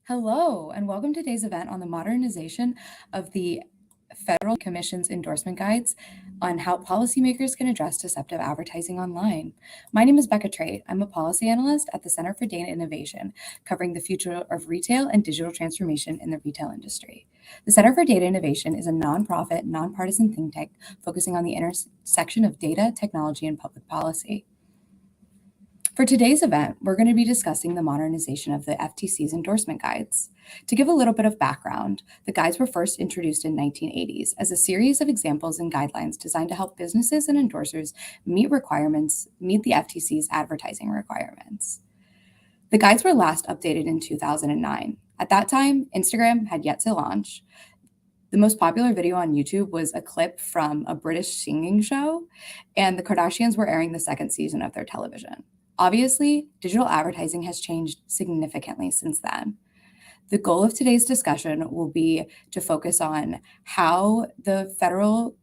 Hello, and welcome to today's event on the modernization of the Federal Commission's Endorsement Guides on how policymakers can address deceptive advertising online. My name is Becca Trate. I'm a policy analyst at the Center for DataInnovation, covering the future of retail and digital transformation in the retail industry. The Center for DataInnovation is a nonprofit, nonpartisan think tank focusing on the intersection of data, technology, and public policy. For today's event, we're going to be discussing the modernization of the FTC's endorsement guides. To give a little bit of background, the guides were first introduced in 1980s as a series of examples and guidelines designed to help businesses and endorsers meet the FTC's advertising requirements. The guides were last updated in 2009. At that time, Instagram had yet to launch. The most popular video on YouTube was a clip from a British singing show, and the Kardashians were airing the second season of their television. Obviously, digital advertising has changed significantly since then. The goal of today's discussion will be to focus on how the Federal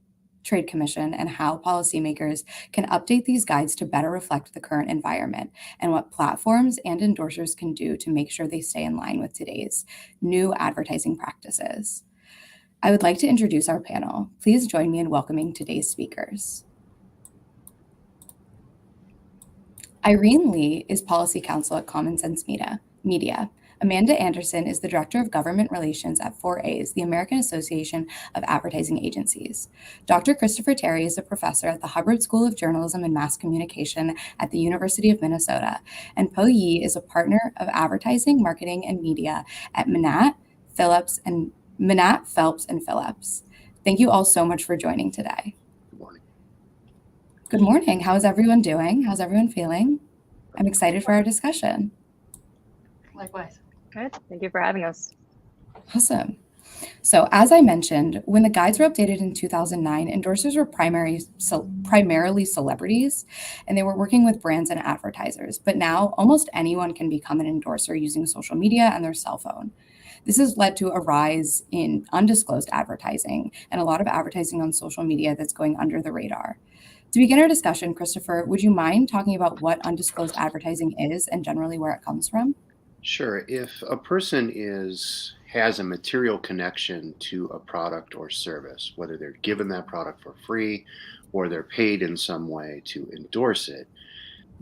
Trade Commission and how policymakers can update these guides to better reflect the current environment and what platforms and endorsers can do to make sure they stay in line with today's new advertising practices. I would like to introduce our panel. Please join me in welcoming today's speakers. Irene Lee is Policy Counsel at Common Sense Media. Amanda Anderson is the Director of Government Relations at 4As, the American Association of Advertising Agencies. Dr. Christopher Terry is a professor at the Hubbard School of Journalism and Mass Communication at the University of Minnesota. And Po Yi is a partner of advertising, marketing, and media at Manatt, Phelps, and Phillips. Thank you all so much for joining today. Good morning. How is everyone doing? How's everyone feeling? I'm excited for our discussion. Likewise. Good. Thank you for having us. Awesome. So as I mentioned, when the guides were updated in 2009, endorsers were primarily celebrities, and they were working with brands and advertisers. But now almost anyone can become an endorser using social media and their cell phone. This has led to a rise in undisclosed advertising and a lot of advertising on social media that's going under the radar. To begin our discussion, Christopher, would you mind talking about what undisclosed advertising is and generally where it comes from? Sure. If a person has a material connection to a product or service, whether they're given that product for free or they're paid in some way to endorse it,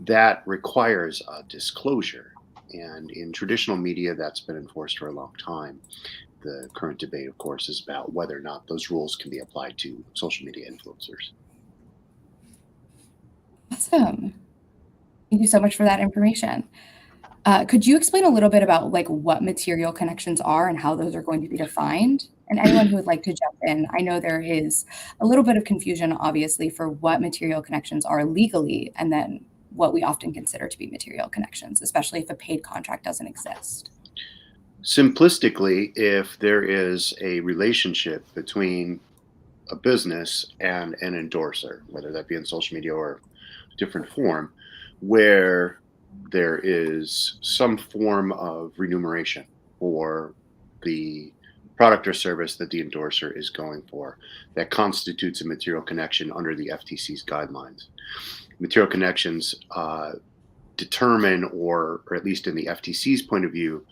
that requires a disclosure. And in traditional media, that's been enforced for a long time. The current debate, of course, is about whether or not those rules can be applied to social media influencers. Awesome. Thank you so much for that information. Could you explain a little bit about what material connections are and how those are going to be defined? And anyone who would like to jump in, I know there is a little bit of confusion, obviously, for what material connections are legally and then what we often consider to be material connections, especially if a paid contract doesn't exist. Simplistically, if there is a relationship between a business and an endorser, whether that be in social media or different form, where there is some form of remuneration for the product or service that the endorser is going for, that constitutes a material connection under the FTC's guidelines. Material connections determine, or at least in the FTC's point of view,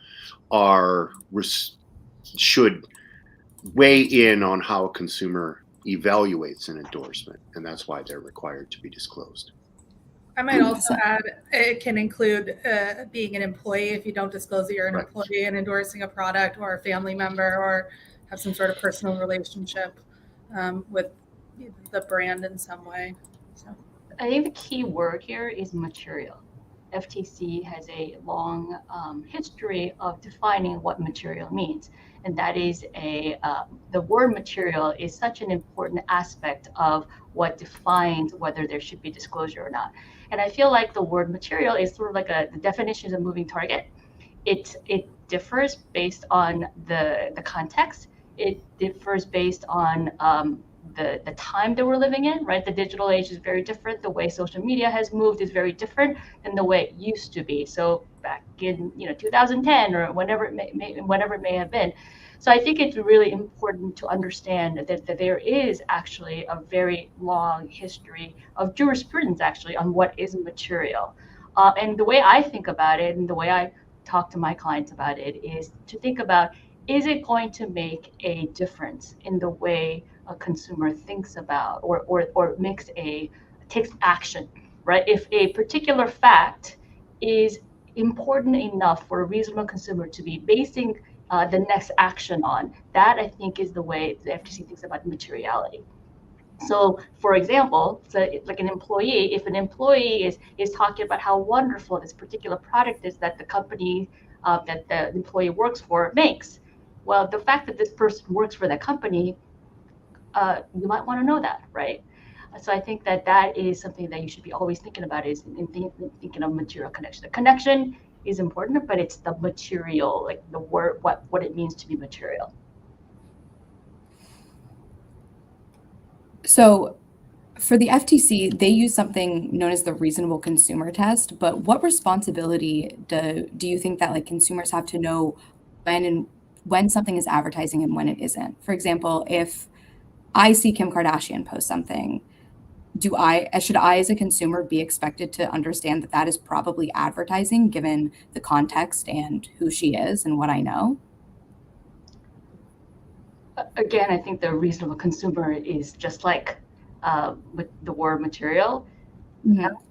should weigh in on how a consumer evaluates an endorsement, and that's why they're required to be disclosed. I might also add it can include being an employee if you don't disclose that you're an employee and endorsing a product, or a family member, or have some sort of personal relationship with the brand in some way. So I think the key word here is material. FTC has a long history of defining what material means. And that is the word material is such an important aspect of what defines whether there should be disclosure or not. And I feel like the word material is sort of like the definition is a moving target. It differs based on the context. It differs based on the time that we're living in, right? The digital age is very different. The way social media has moved is very different than the way it used to be. So back in 2010 or whenever it may have been. So I think it's really important to understand that there is actually a very long history of jurisprudence actually on what is material. And the way I think about it and the way I talk to my clients about it is to think about, is it going to make a difference in the way a consumer thinks about or takes action, right? If a particular fact is important enough for a reasonable consumer to be basing the next action on, that I think is the way the FTC thinks about materiality. So, for example, so like an employee, if an employee is talking about how wonderful this particular product is that the company that the employee works for makes, well, the fact that this person works for that company, you might want to know that, right? So I think that is something that you should be always thinking about, is in thinking of material connection. The connection is important, but it's the material, like the word, what it means to be material. So for the FTC, they use something known as the reasonable consumer test, but what responsibility do you think that like consumers have to know when something is advertising and when it isn't? For example, if I see Kim Kardashian post something, should I as a consumer be expected to understand that that is probably advertising given the context and who she is and what I know? Again, I think the reasonable consumer is just like with the word material,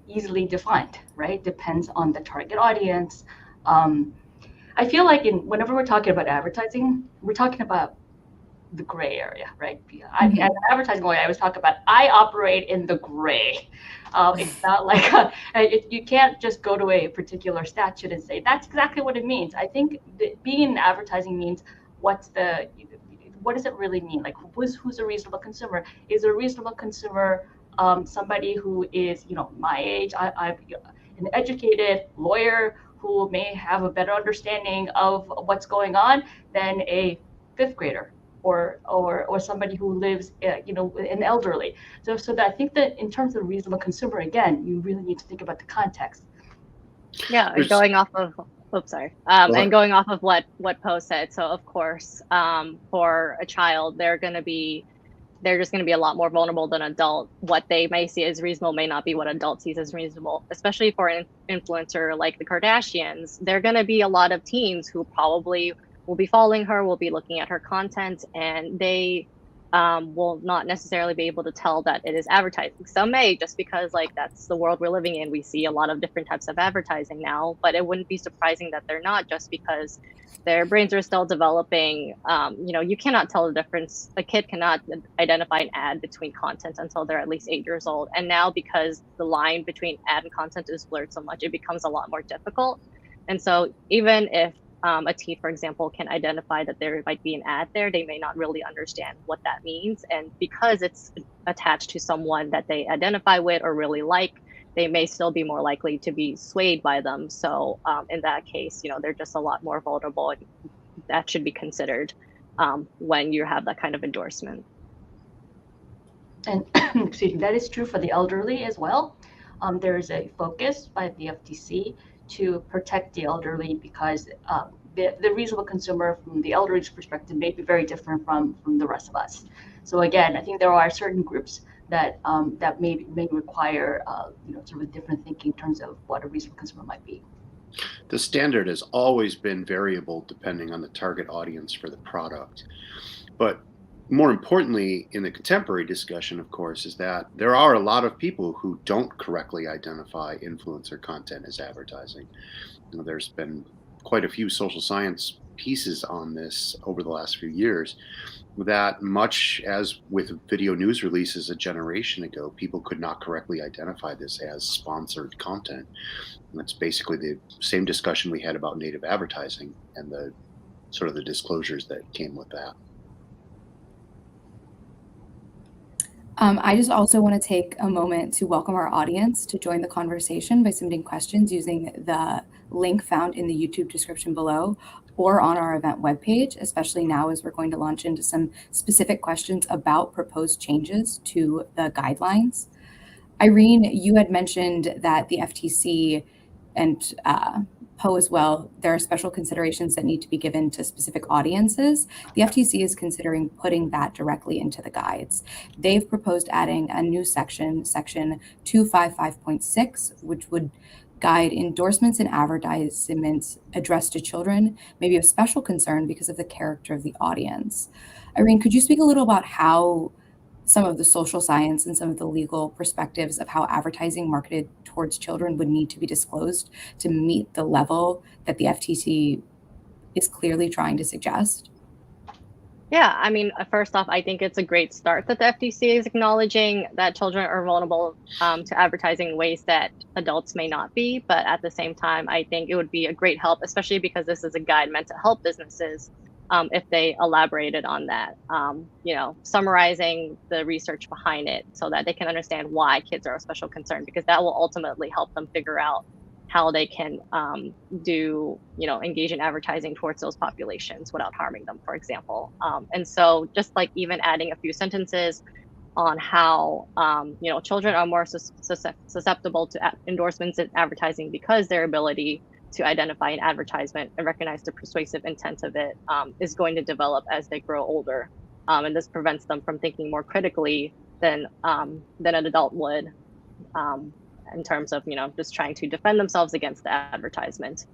easily defined, right? Depends on the target audience. I feel like whenever we're talking about advertising, we're talking about the gray area, right? As an advertising lawyer, I always talk about, I operate in the gray. It's not like you can't just go to a particular statute and say that's exactly what it means. I think being in advertising means what does it really mean? Like who's a reasonable consumer? Is a reasonable consumer somebody who is, my age? I'm an educated lawyer who may have a better understanding of what's going on than a fifth grader or somebody who lives, an elderly. So that I think that in terms of reasonable consumer, again, you really need to think about the context. Yeah, and going off of and going off of what Poe said. So of course, for a child, they're just going to be a lot more vulnerable than an adult. What they may see as reasonable may not be what adult sees as reasonable, especially for an influencer like the Kardashians. There are going to be a lot of teens who probably will be following her, will be looking at her content, and they will not necessarily be able to tell that it is advertising. Some may, just because that's the world we're living in. We see a lot of different types of advertising now, but it wouldn't be surprising that they're not, just because their brains are still developing. You cannot tell the difference. A kid cannot identify an ad between content until they're at least 8 years old. And now, because the line between ad and content is blurred so much, it becomes a lot more difficult. And so even if a teen, for example, can identify that there might be an ad there, they may not really understand what that means. And because it's attached to someone that they identify with or really like, they may still be more likely to be swayed by them. So in that case, they're just a lot more vulnerable. And that should be considered when you have that kind of endorsement. And excuse me, that is true for the elderly as well. There is a focus by the FTC to protect the elderly, because the reasonable consumer from the elderly's perspective may be very different from the rest of us. So again, I think there are certain groups that may require sort of different thinking in terms of what a reasonable consumer might be. The standard has always been variable depending on the target audience for the product. But more importantly, in the contemporary discussion, of course, is that there are a lot of people who don't correctly identify influencer content as advertising. There's been quite a few social science pieces on this over the last few years, that much as with video news releases a generation ago, people could not correctly identify this as sponsored content. And that's basically the same discussion we had about native advertising and the sort of the disclosures that came with that. I just also want to take a moment to welcome our audience to join the conversation by submitting questions using the link found in the YouTube description below or on our event webpage, especially now as we're going to launch into some specific questions about proposed changes to the guidelines. Irene, you had mentioned that the FTC and Poe as well, there are special considerations that need to be given to specific audiences. The FTC is considering putting that directly into the guides. They've proposed adding a new section 255.6, which would guide, endorsements and advertisements addressed to children may be of special concern because of the character of the audience. Irene, could you speak a little about how some of the social science and some of the legal perspectives of how advertising marketed towards children would need to be disclosed to meet the level that the FTC is clearly trying to suggest? Yeah, I mean, first off, I think it's a great start that the FTC is acknowledging that children are vulnerable to advertising in ways that adults may not be. But at the same time, I think it would be a great help, especially because this is a guide meant to help businesses, if they elaborated on that, summarizing the research behind it so that they can understand why kids are of special concern, because that will ultimately help them figure out how they can engage in advertising towards those populations without harming them, for example. And so just like even adding a few sentences on how, children are more susceptible to endorsements and advertising because their ability to identify an advertisement and recognize the persuasive intent of it is going to develop as they grow older. And this prevents them from thinking more critically than an adult would. In terms of, just trying to defend themselves against the advertisement,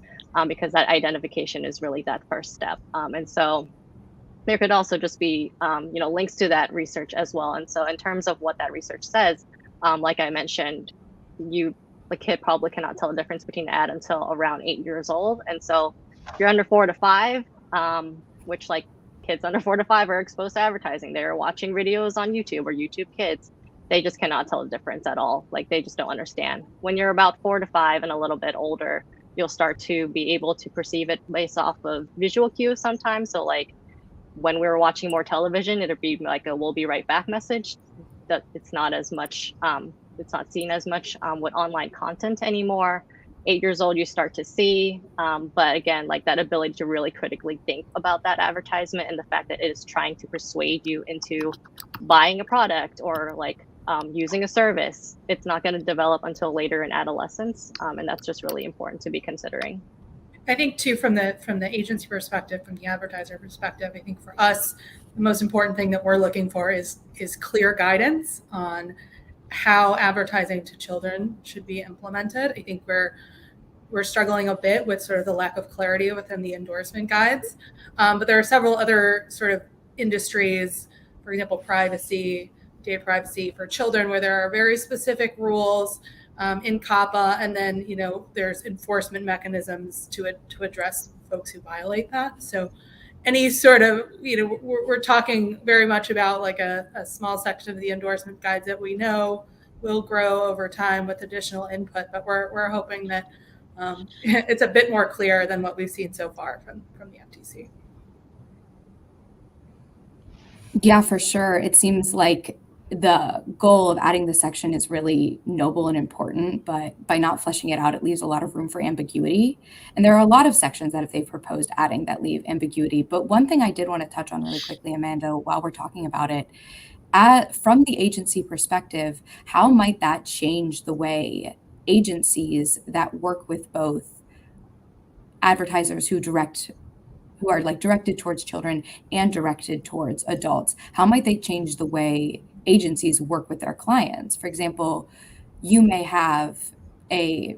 because that identification is really that first step. And so there could also just be, links to that research as well. And so in terms of what that research says, like I mentioned, the kid probably cannot tell the difference between an ad until around 8 years old. And so if you're under 4 to 5, which like kids under 4 to 5 are exposed to advertising. They're watching videos on YouTube or YouTube Kids. They just cannot tell the difference at all. Like they just don't understand. When you're about 4 to 5 and a little bit older, you'll start to be able to perceive it based off of visual cues sometimes. So like when we were watching more television, it'd be like a "we'll be right back" message. That it's not as much, it's not seen as much with online content anymore. 8 years old, you start to see, but again, like that ability to really critically think about that advertisement and the fact that it is trying to persuade you into buying a product or like using a service, it's not going to develop until later in adolescence, and that's just really important to be considering. I think too, from the agency perspective, from the advertiser perspective, I think for us, the most important thing that we're looking for is clear guidance on how advertising to children should be implemented. I think we're struggling a bit with sort of the lack of clarity within the endorsement guides, but there are several other sort of industries, for example, data privacy for children, where there are very specific rules in COPPA, and then there's enforcement mechanisms to address folks who violate that. So any sort of we're talking very much about like a small section of the endorsement guides that we know will grow over time with additional input, but we're hoping that it's a bit more clear than what we've seen so far from the FTC. Yeah, for sure. It seems like the goal of adding this section is really noble and important, but by not fleshing it out, it leaves a lot of room for ambiguity. And there are a lot of sections that if they've proposed adding that leave ambiguity. But one thing I did want to touch on really quickly, Amanda, while we're talking about it, from the agency perspective, how might that change the way agencies that work with both advertisers who are like directed towards children and directed towards adults, how might they change the way agencies work with their clients? For example, you may have a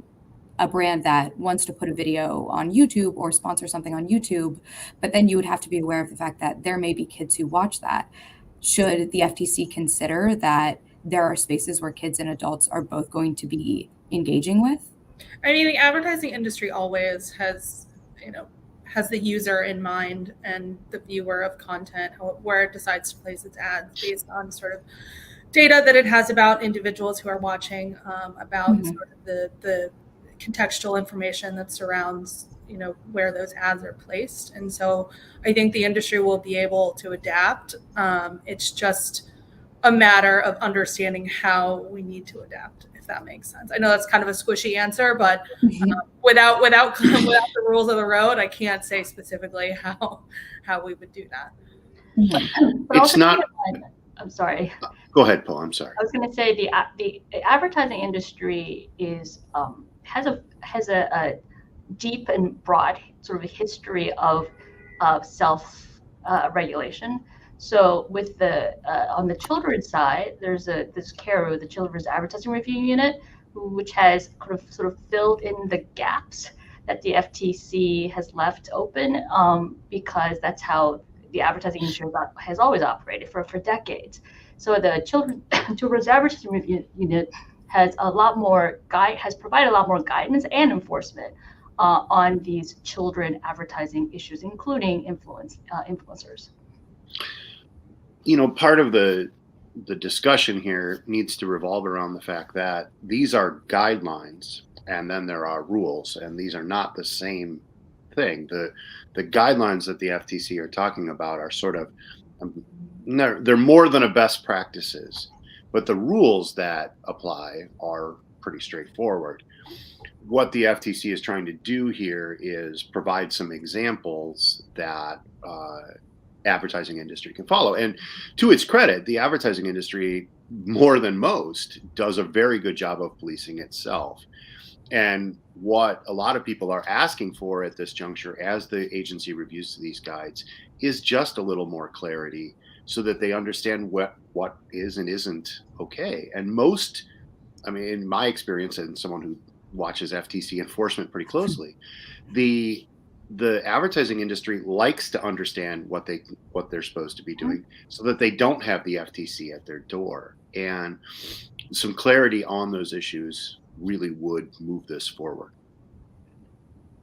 brand that wants to put a video on YouTube or sponsor something on YouTube, but then you would have to be aware of the fact that there may be kids who watch that. Should the FTC consider that there are spaces where kids and adults are both going to be engaging with? I mean, the advertising industry always has the user in mind and the viewer of content, where it decides to place its ads based on sort of data that it has about individuals who are watching, about sort of the contextual information that surrounds, where those ads are placed. And so I think the industry will be able to adapt. It's just a matter of understanding how we need to adapt, if that makes sense. I know that's kind of a squishy answer, but without the rules of the road, I can't say specifically how we would do that. It's not. I'm sorry. Go ahead, Paul. I'm sorry. I was going to say the advertising industry has a deep and broad sort of history of self regulation. So with on the children's side, there's this CARU, the Children's Advertising Review Unit, which has sort of filled in the gaps that the FTC has left open, because that's how the advertising industry has always operated for decades. So the Children's Advertising Review Unit has provided a lot more guidance and enforcement on these children advertising issues, including influencers. Part of the discussion here needs to revolve around the fact that these are guidelines and then there are rules, and these are not the same thing. The guidelines that the FTC are talking about are sort of, they're more than a best practices, but the rules that apply are pretty straightforward. What the FTC is trying to do here is provide some examples that advertising industry can follow. And to its credit, the advertising industry, more than most, does a very good job of policing itself. And what a lot of people are asking for at this juncture, as the agency reviews these guides, is just a little more clarity so that they understand what is and isn't okay. And most, in my experience, and someone who watches FTC enforcement pretty closely, the advertising industry likes to understand what they're supposed to be doing so that they don't have the FTC at their door. And some clarity on those issues really would move this forward.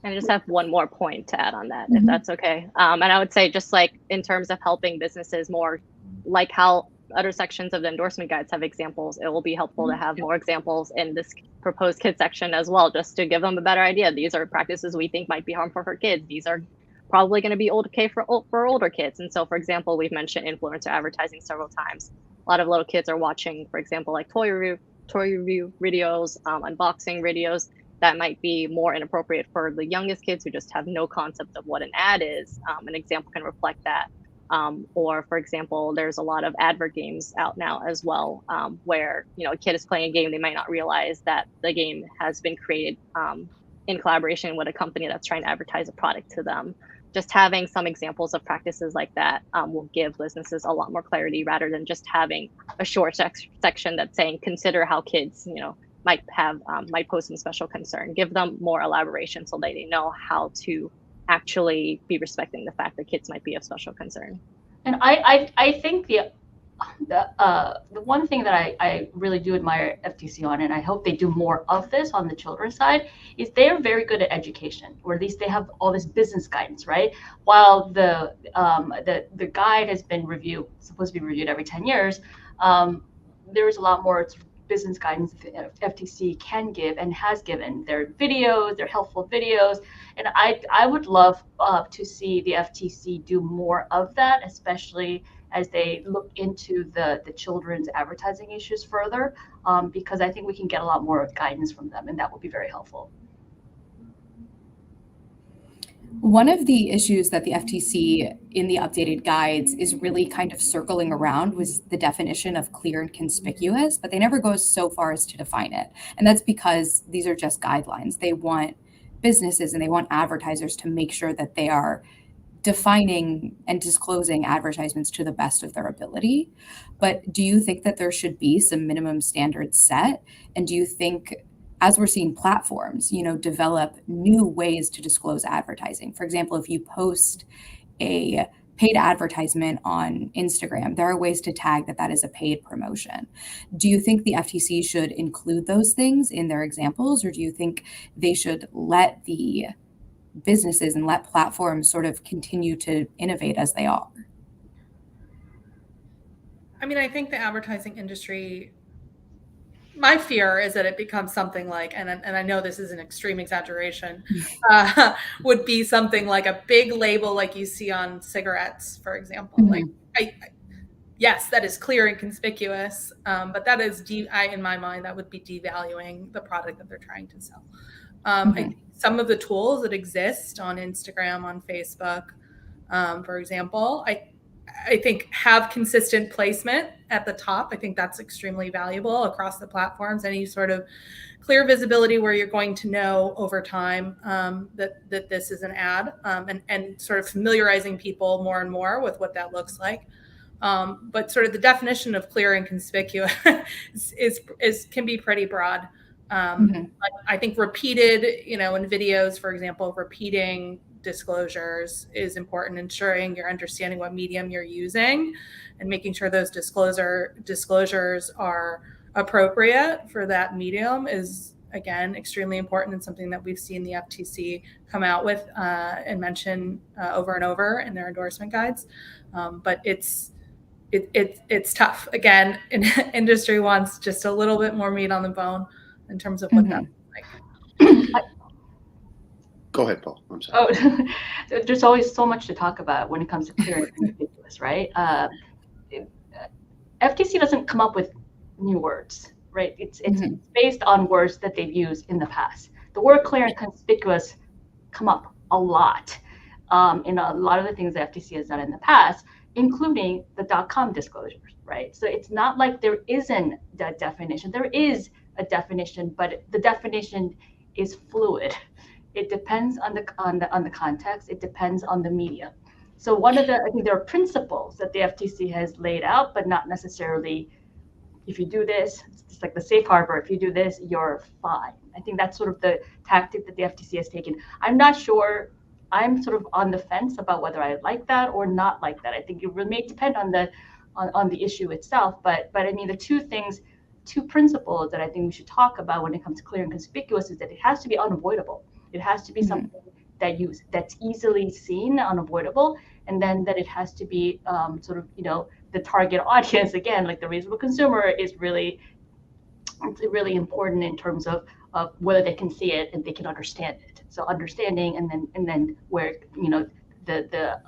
I just have one more point to add on that, if that's okay. And I would say, just like in terms of helping businesses more, like how other sections of the endorsement guides have examples, it will be helpful to have more examples in this proposed kid section as well, just to give them a better idea. These are practices we think might be harmful for kids. These are probably going to be okay for older kids. And so, for example, we've mentioned influencer advertising several times. A lot of little kids are watching, for example, like toy review videos, unboxing videos that might be more inappropriate for the youngest kids who just have no concept of what an ad is. An example can reflect that. Or, for example, there's a lot of advert games out now as well, where a kid is playing a game, they might not realize that the game has been created in collaboration with a company that's trying to advertise a product to them. Just having some examples of practices like that will give businesses a lot more clarity, rather than just having a short section that's saying, consider how kids, might pose some special concern. Give them more elaboration so that they know how to actually be respecting the fact that kids might be of special concern. And I think the one thing that I really do admire FTC on, and I hope they do more of this on the children's side, is they're very good at education, or at least they have all this business guidance, right? While the guide has been supposed to be reviewed every 10 years, there is a lot more business guidance FTC can give and has given. Their videos, their helpful videos, and I would love to see the FTC do more of that, especially as they look into the children's advertising issues further, because I think we can get a lot more guidance from them, and that would be very helpful. One of the issues that the FTC in the updated guides is really kind of circling around was the definition of clear and conspicuous, but they never go so far as to define it. And that's because these are just guidelines. They want businesses and they want advertisers to make sure that they are defining and disclosing advertisements to the best of their ability. But do you think that there should be some minimum standards set? And do you think, as we're seeing platforms, develop new ways to disclose advertising? For example, if you post a paid advertisement on Instagram, there are ways to tag that is a paid promotion. Do you think the FTC should include those things in their examples, or do you think they should let the businesses and let platforms sort of continue to innovate as they are? I think the advertising industry, my fear is that it becomes something like, and I know this is an extreme exaggeration, would be something like a big label like you see on cigarettes, for example. Mm-hmm. Yes, that is clear and conspicuous, but that is, in my mind, that would be devaluing the product that they're trying to sell. I think some of the tools that exist on Instagram, on Facebook, for example, I think have consistent placement at the top. I think that's extremely valuable across the platforms. Any sort of clear visibility where you're going to know over time that this is an ad, and sort of familiarizing people more and more with what that looks like. But sort of the definition of clear and conspicuous can be pretty broad. But I think repeated, in videos, for example, repeating disclosures is important, ensuring you're understanding what medium you're using and making sure those disclosures are appropriate for that medium is, again, extremely important, and something that we've seen the FTC come out with and mention over and over in their endorsement guides. But it's tough. Again, industry wants just a little bit more meat on the bone in terms of what that looks like. Go ahead, Paul. I'm sorry. Oh, there's always so much to talk about when it comes to clear and conspicuous, right? FTC doesn't come up with new words, right? It's based on words that they've used in the past. The word clear and conspicuous come up a lot in a lot of the things the FTC has done in the past, including the .com disclosures, right? So it's not like there isn't that definition. There is a definition, but the definition is fluid. It depends on the context. It depends on the media. So I think there are principles that the FTC has laid out, but not necessarily, if you do this, it's like the safe harbor. If you do this, you're fine. I think that's sort of the tactic that the FTC has taken. I'm not sure. I'm sort of on the fence about whether I like that or not like that. I think it may depend on the issue itself. But I mean, the two principles that I think we should talk about when it comes to clear and conspicuous is that it has to be unavoidable. It has to be something that's easily seen, unavoidable, and then that it has to be sort of, the target audience, again, like the reasonable consumer is really important in terms of whether they can see it and they can understand it. So understanding and then where, the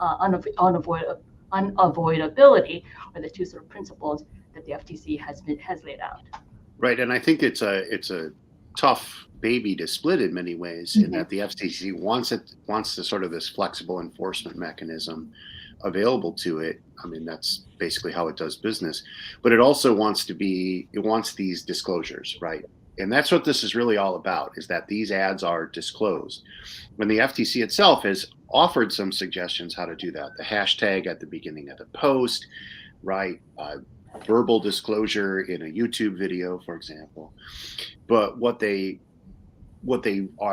unavoidability are the two sort of principles that the FTC has laid out. Right, and I think it's a tough baby to split in many ways, in that the FTC wants the sort of this flexible enforcement mechanism available to it. I mean, that's basically how it does business, but it also wants these disclosures, right? And that's what this is really all about, is that these ads are disclosed. When the FTC itself has offered some suggestions how to do that, the hashtag at the beginning of the post, right? Verbal disclosure in a YouTube video, for example. But what they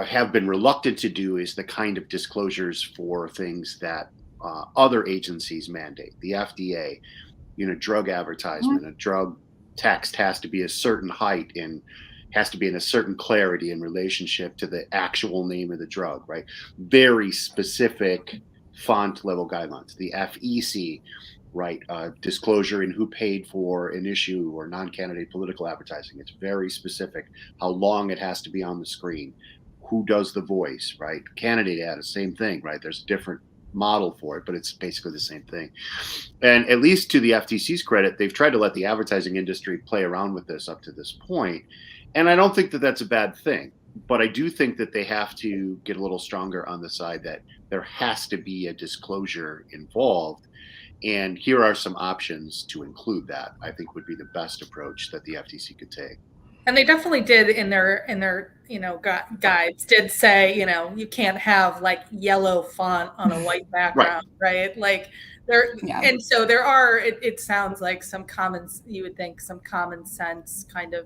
have been reluctant to do is the kind of disclosures for things that other agencies mandate. The FDA, drug advertisement, a drug text has to be a certain height and has to be in a certain clarity in relationship to the actual name of the drug, right? Very specific font level guidelines. The FEC, right? Disclosure in who paid for an issue or non-candidate political advertising. It's very specific how long it has to be on the screen, who does the voice, right? Candidate ad, same thing, right? There's a different model for it, but it's basically the same thing. And at least to the FTC's credit, they've tried to let the advertising industry play around with this up to this point. And I don't think that that's a bad thing, but I do think that they have to get a little stronger on the side that there has to be a disclosure involved. And here are some options to include that, I think would be the best approach that the FTC could take. And they definitely did in their guides did say, you can't have like yellow font on a white background, right? Like and so there are, it sounds like you would think some common sense kind of,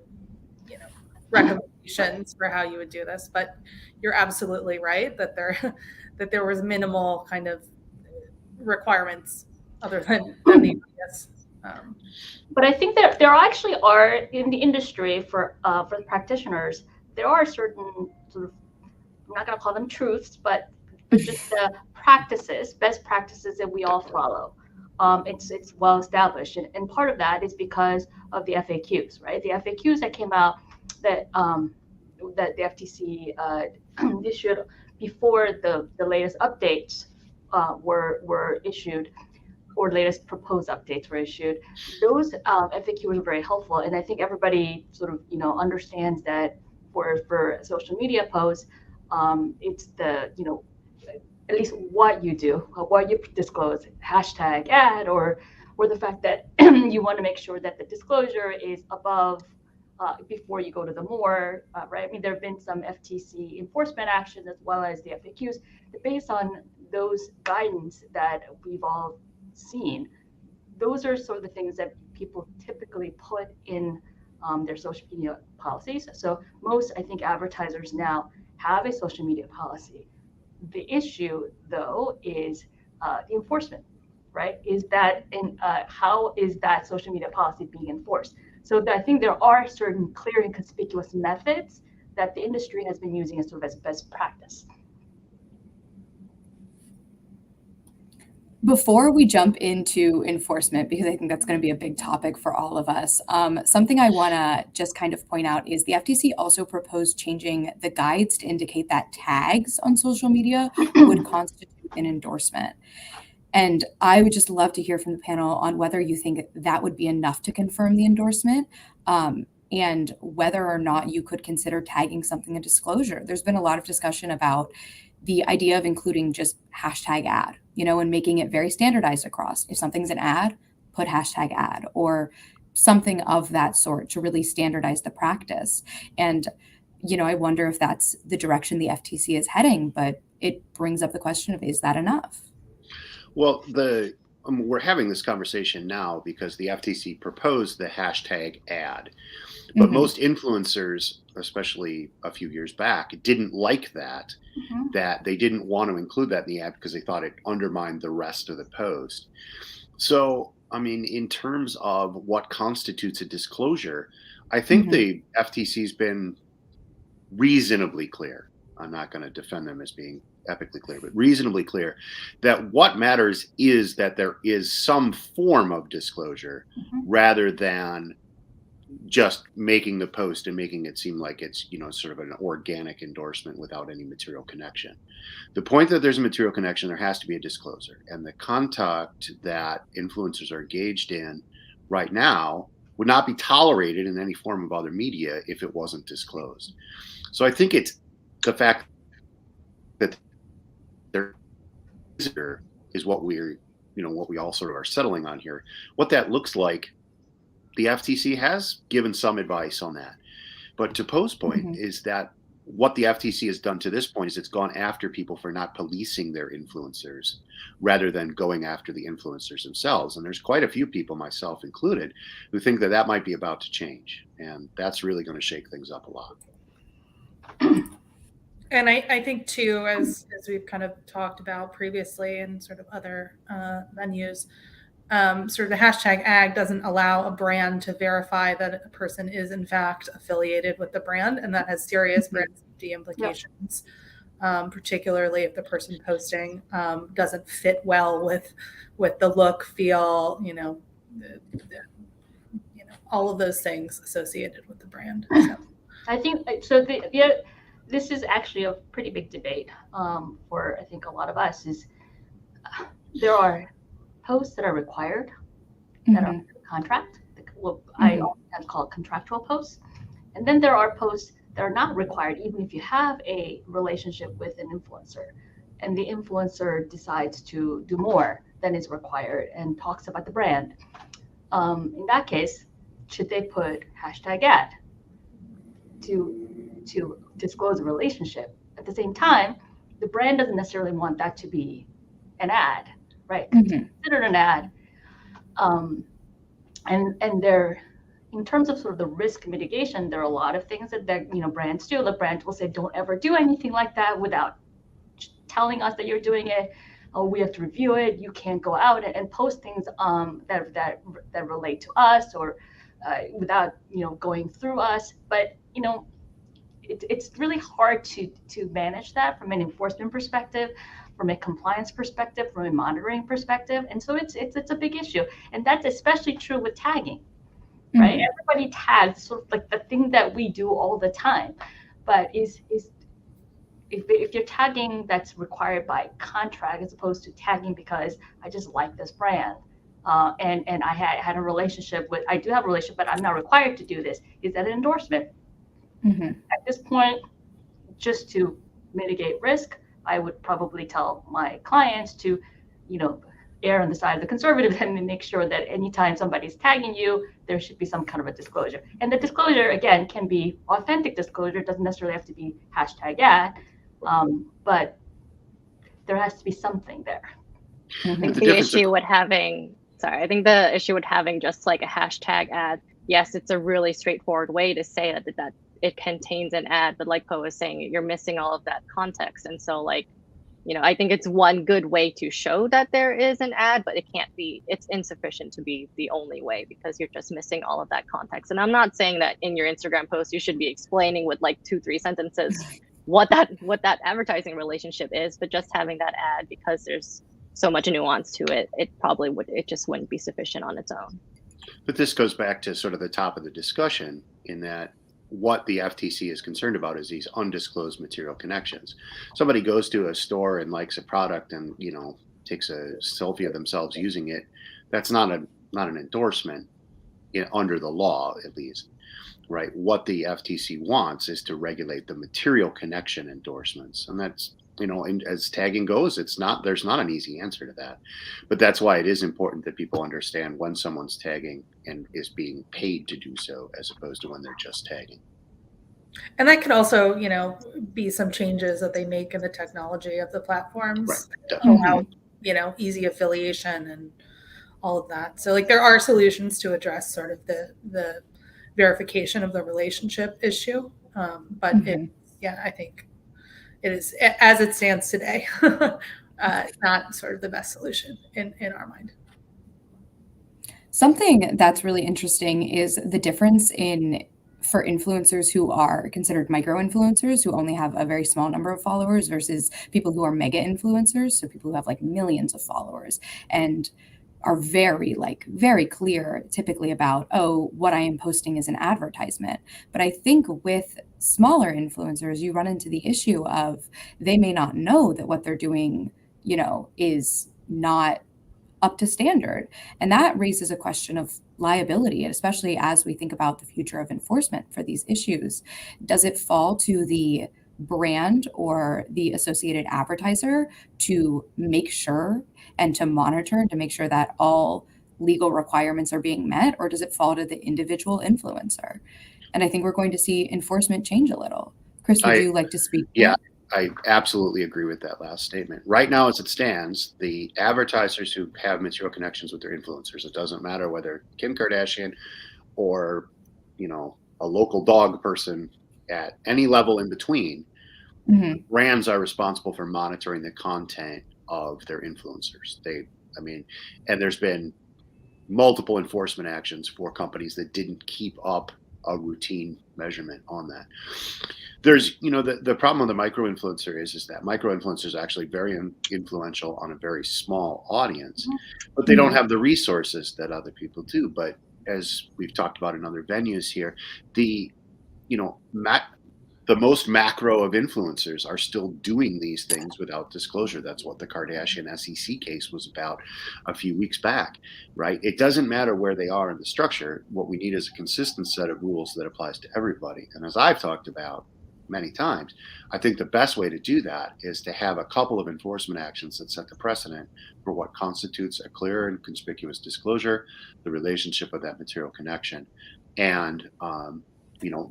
recommendations for how you would do this, but you're absolutely right that there was minimal kind of requirements other than the obvious. But I think that there actually are in the industry for the practitioners, there are certain sort of, I'm not going to call them truths, but just the best practices that we all follow. It's well established, and part of that is because of the FAQs, right? The FAQs that came out that the FTC issued before the latest updates were issued, or latest proposed updates were issued. Those FAQs were very helpful, and I think everybody sort of understands that for social media posts, it's the at least what you do, what you disclose, hashtag ad, or the fact that you want to make sure that the disclosure is above before you go to the more, right? I mean, there have been some FTC enforcement actions as well as the FAQs based on those guidance that we've all seen. Those are sort of the things that people typically put in their social media policies. So most, I think, advertisers now have a social media policy. The issue, though, is the enforcement, right? Is that how is that social media policy being enforced? So I think there are certain clear and conspicuous methods that the industry has been using as sort of as best practice. Before we jump into enforcement, because I think that's going to be a big topic for all of us, something I want to just kind of point out is the FTC also proposed changing the guides to indicate that tags on social media would constitute an endorsement. And I would just love to hear from the panel on whether you think that would be enough to confirm the endorsement, and whether or not you could consider tagging something a disclosure. There's been a lot of discussion about the idea of including just hashtag ad, and making it very standardized across. If something's an ad, put hashtag ad or something of that sort to really standardize the practice. And, I wonder if that's the direction the FTC is heading, but it brings up the question of, is that enough? Well, we're having this conversation now because the FTC proposed the hashtag ad, but most influencers, especially a few years back, didn't like that, that they didn't want to include that in the ad because they thought it undermined the rest of the post. So, in terms of what constitutes a disclosure, I think the FTC's been reasonably clear. I'm not going to defend them as being epically clear, but reasonably clear that what matters is that there is some form of disclosure rather than just making the post and making it seem like it's, sort of an organic endorsement without any material connection. The point that there's a material connection, there has to be a disclosure. And the conduct that influencers are engaged in right now would not be tolerated in any form of other media if it wasn't disclosed. So I think it's the fact that there is what we're, what we all sort of are settling on here. What that looks like, the FTC has given some advice on that. But to Poe's point is that what the FTC has done to this point is it's gone after people for not policing their influencers rather than going after the influencers themselves. And there's quite a few people, myself included, who think that that might be about to change. And that's really going to shake things up a lot. And I think too, as we've kind of talked about previously in sort of other venues, sort of the hashtag ad doesn't allow a brand to verify that a person is in fact affiliated with the brand, and that has serious brand safety implications, particularly if the person posting doesn't fit well with the look, feel, all of those things associated with the brand. So. I think so. This is actually a pretty big debate for, I think, a lot of us. Is there are posts that are required that are contract, what I often call contractual posts, and then there are posts that are not required, even if you have a relationship with an influencer, and the influencer decides to do more than is required and talks about the brand. In that case, should they put hashtag ad to disclose a relationship? At the same time, the brand doesn't necessarily want that to be an ad, right? It's considered an ad. And there, in terms of sort of the risk mitigation, there are a lot of things that brands do. The brand will say, don't ever do anything like that without telling us that you're doing it. Oh, we have to review it. You can't go out and post things that relate to us or without going through us. But it's really hard to manage that from an enforcement perspective, from a compliance perspective, from a monitoring perspective. And so it's a big issue. And that's especially true with tagging, right? Everybody tags, sort of like the thing that we do all the time. But if you're tagging that's required by contract as opposed to tagging because I just like this brand, and I had a relationship with, I do have a relationship, but I'm not required to do this, is that an endorsement? At this point, just to mitigate risk, I would probably tell my clients to, err on the side of the conservative and make sure that anytime somebody's tagging you, there should be some kind of a disclosure. And the disclosure, again, can be authentic disclosure. It doesn't necessarily have to be hashtag ad, but there has to be something there. I think the issue with having just like a hashtag ad yes, it's a really straightforward way to say that it contains an ad, but like Poe was saying, you're missing all of that context. And so like, I think it's one good way to show that there is an ad, but it's insufficient to be the only way, because you're just missing all of that context. And I'm not saying that in your Instagram post, you should be explaining with like 2-3 sentences what that advertising relationship is, but just having that ad, because there's so much nuance to it, it just wouldn't be sufficient on its own. But this goes back to sort of the top of the discussion, in that what the FTC is concerned about is these undisclosed material connections. Somebody goes to a store and likes a product and, takes a selfie of themselves using it. That's not an endorsement under the law, at least, right? What the FTC wants is to regulate the material connection endorsements. And that's, as tagging goes, there's not an easy answer to that. But that's why it is important that people understand when someone's tagging and is being paid to do so, as opposed to when they're just tagging. And that could also, be some changes that they make in the technology of the platforms, allow, easy affiliation and all of that. So like there are solutions to address sort of the verification of the relationship issue. But I think it is, as it stands today, not sort of the best solution in our mind. Something that's really interesting is the difference for influencers who are considered micro influencers, who only have a very small number of followers, versus people who are mega influencers, so people who have like millions of followers and are very clear typically about, what I am posting is an advertisement. But I think with smaller influencers, you run into the issue of they may not know that what they're doing, is not up to standard. And that raises a question of liability, especially as we think about the future of enforcement for these issues. Does it fall to the brand or the associated advertiser to make sure and to monitor to make sure that all legal requirements are being met, or does it fall to the individual influencer? And I think we're going to see enforcement change a little. Chris, would you like to speak? Yeah, I absolutely agree with that last statement. Right now, as it stands, the advertisers who have material connections with their influencers, it doesn't matter whether Kim Kardashian or, a local dog person at any level in between, brands are responsible for monitoring the content of their influencers. And there's been multiple enforcement actions for companies that didn't keep up a routine measurement on that. There's, the problem with the micro influencer is that micro influencers are actually very influential on a very small audience, but they don't have the resources that other people do. But as we've talked about in other venues here, the most macro of influencers are still doing these things without disclosure. That's what the Kardashian SEC case was about a few weeks back, right? It doesn't matter where they are in the structure. What we need is a consistent set of rules that applies to everybody. And as I've talked about many times, I think the best way to do that is to have a couple of enforcement actions that set the precedent for what constitutes a clear and conspicuous disclosure, the relationship of that material connection. And,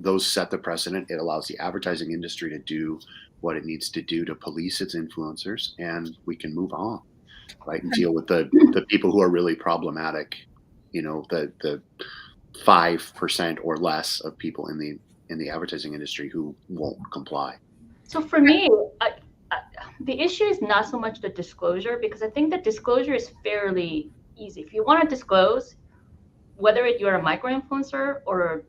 those set the precedent. It allows the advertising industry to do what it needs to do to police its influencers, and we can move on, right? And deal with the people who are really problematic, the 5% or less of people in the advertising industry who won't comply. So for me, the issue is not so much the disclosure, because I think the disclosure is fairly easy. If you want to disclose, whether you're a micro influencer or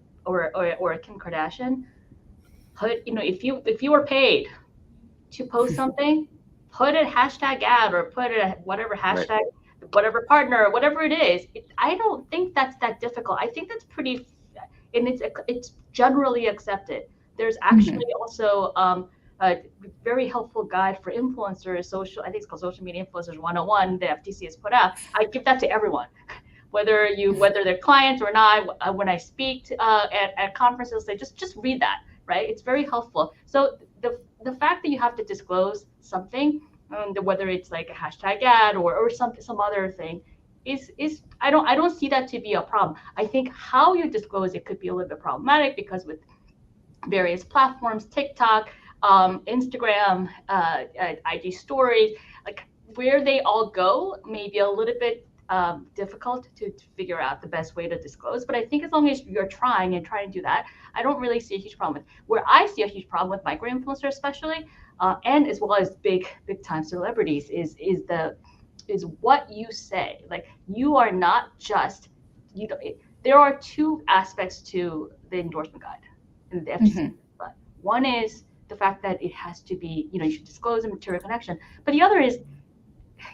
Kim Kardashian, if you were paid to post something, put a hashtag ad or put a whatever hashtag, whatever partner, whatever it is. I don't think that's that difficult. I think that's pretty, and it's generally accepted. There's actually also a very helpful guide for influencers, I think it's called Social Media Influencers 101, the FTC has put out. I give that to everyone. Whether they're clients or not, when I speak at conferences, they just read that, right? It's very helpful. So the fact that you have to disclose something, whether it's like a hashtag ad or some other thing, is I don't see that to be a problem. I think how you disclose it could be a little bit problematic, because with various platforms, TikTok, Instagram, IG stories, like where they all go may be a little bit difficult to figure out the best way to disclose. But I think as long as you're trying to do that, I don't really see a huge problem with. Where I see a huge problem with micro influencers, especially, and as well as big time celebrities, is what you say. Like, you are not just, there are two aspects to the endorsement guide in the FTC. But one is the fact that it has to be, you should disclose a material connection. But the other is,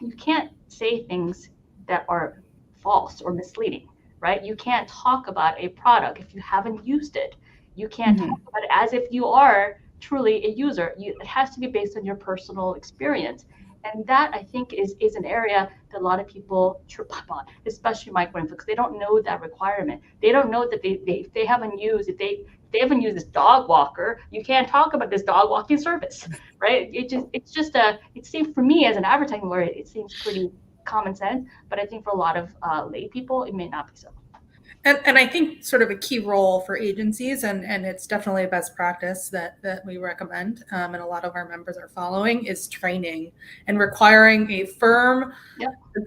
you can't say things that are false or misleading, right? You can't talk about a product if you haven't used it. You can't talk about it as if you are truly a user. It has to be based on your personal experience. And that, I think, is an area that a lot of people trip up on, especially micro-influencers, because they don't know that requirement. They don't know that they haven't used, if they haven't used this dog walker, you can't talk about this dog walking service, right? It seems, for me as an advertising lawyer, it seems pretty common sense, but I think for a lot of lay people, it may not be so. And I think sort of a key role for agencies, and it's definitely a best practice that we recommend, and a lot of our members are following, is training and requiring a firm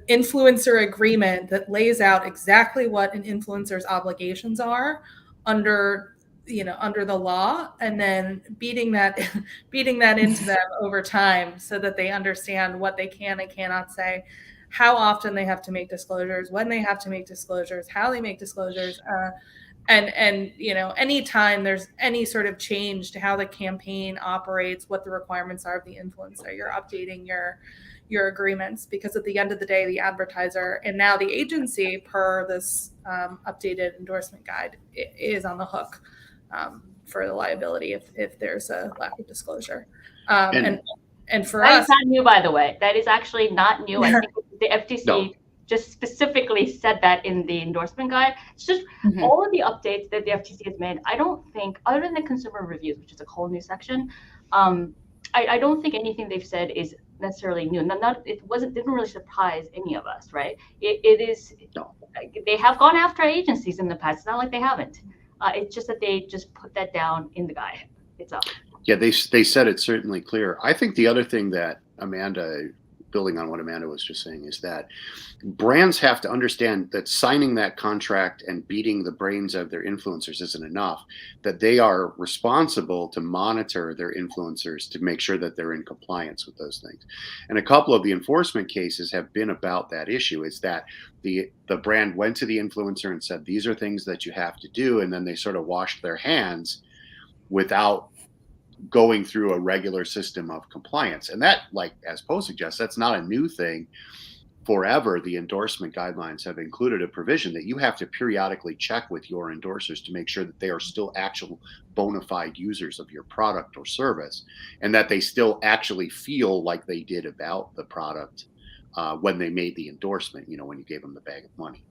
influencer agreement that lays out exactly what an influencer's obligations are under the law, and then beating that into them over time so that they understand what they can and cannot say, how often they have to make disclosures, when they have to make disclosures, how they make disclosures, and anytime there's any sort of change to how the campaign operates, what the requirements are of the influencer, you're updating your agreements, because at the end of the day, the advertiser and now the agency, per this updated endorsement guide, is on the hook for the liability if there's a lack of disclosure. And for that us, is not new, by the way. That is actually not new. I think the FTC just specifically said that in the endorsement guide. It's just all of the updates that the FTC has made. I don't think, other than the consumer reviews, which is a whole new section, I don't think anything they've said is necessarily new. Didn't really surprise any of us, right? They have gone after agencies in the past. It's not like they haven't. It's just that they just put that down in the guide itself. Yeah, they said it certainly clear. I think the other thing that Amanda, building on what Amanda was just saying, is that brands have to understand that signing that contract and beating the brains of their influencers isn't enough, that they are responsible to monitor their influencers to make sure that they're in compliance with those things. And a couple of the enforcement cases have been about that issue, is that the brand went to the influencer and said, these are things that you have to do, and then they sort of washed their hands without going through a regular system of compliance. And that, like as Poe suggests, that's not a new thing. Forever, the endorsement guidelines have included a provision that you have to periodically check with your endorsers to make sure that they are still actual bona fide users of your product or service, and that they still actually feel like they did about the product when they made the endorsement, when you gave them the bag of money.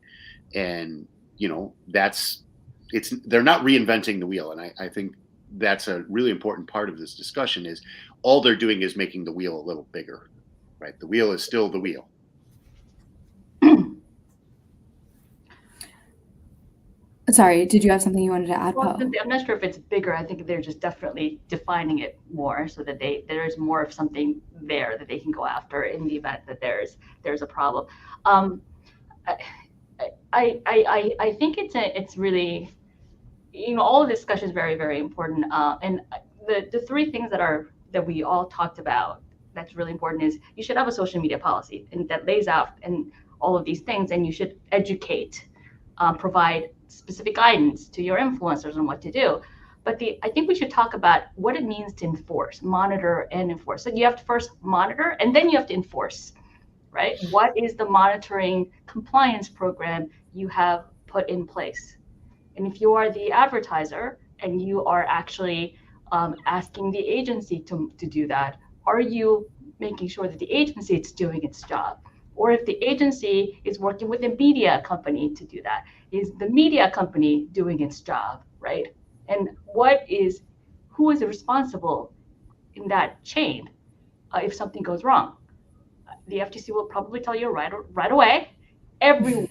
And, they're not reinventing the wheel. And I think that's a really important part of this discussion, is all they're doing is making the wheel a little bigger, right? The wheel is still the wheel. Sorry, did you have something you wanted to add, Well, Poe? I'm not sure if it's bigger. I think they're just definitely defining it more so that there's more of something there that they can go after in the event that there's a problem. I think it's really, all of this discussion is very, very important. And the three things that we all talked about that's really important is you should have a social media policy, and that lays out and all of these things, and you should educate, provide specific guidance to your influencers on what to do. But I think we should talk about what it means to enforce, monitor and enforce. So you have to first monitor, and then you have to enforce, right? What is the monitoring compliance program you have put in place? And if you are the advertiser and you are actually asking the agency to do that, are you making sure that the agency is doing its job? Or if the agency is working with a media company to do that, is the media company doing its job, right? And who is responsible in that chain if something goes wrong? The FTC will probably tell you right away, everyone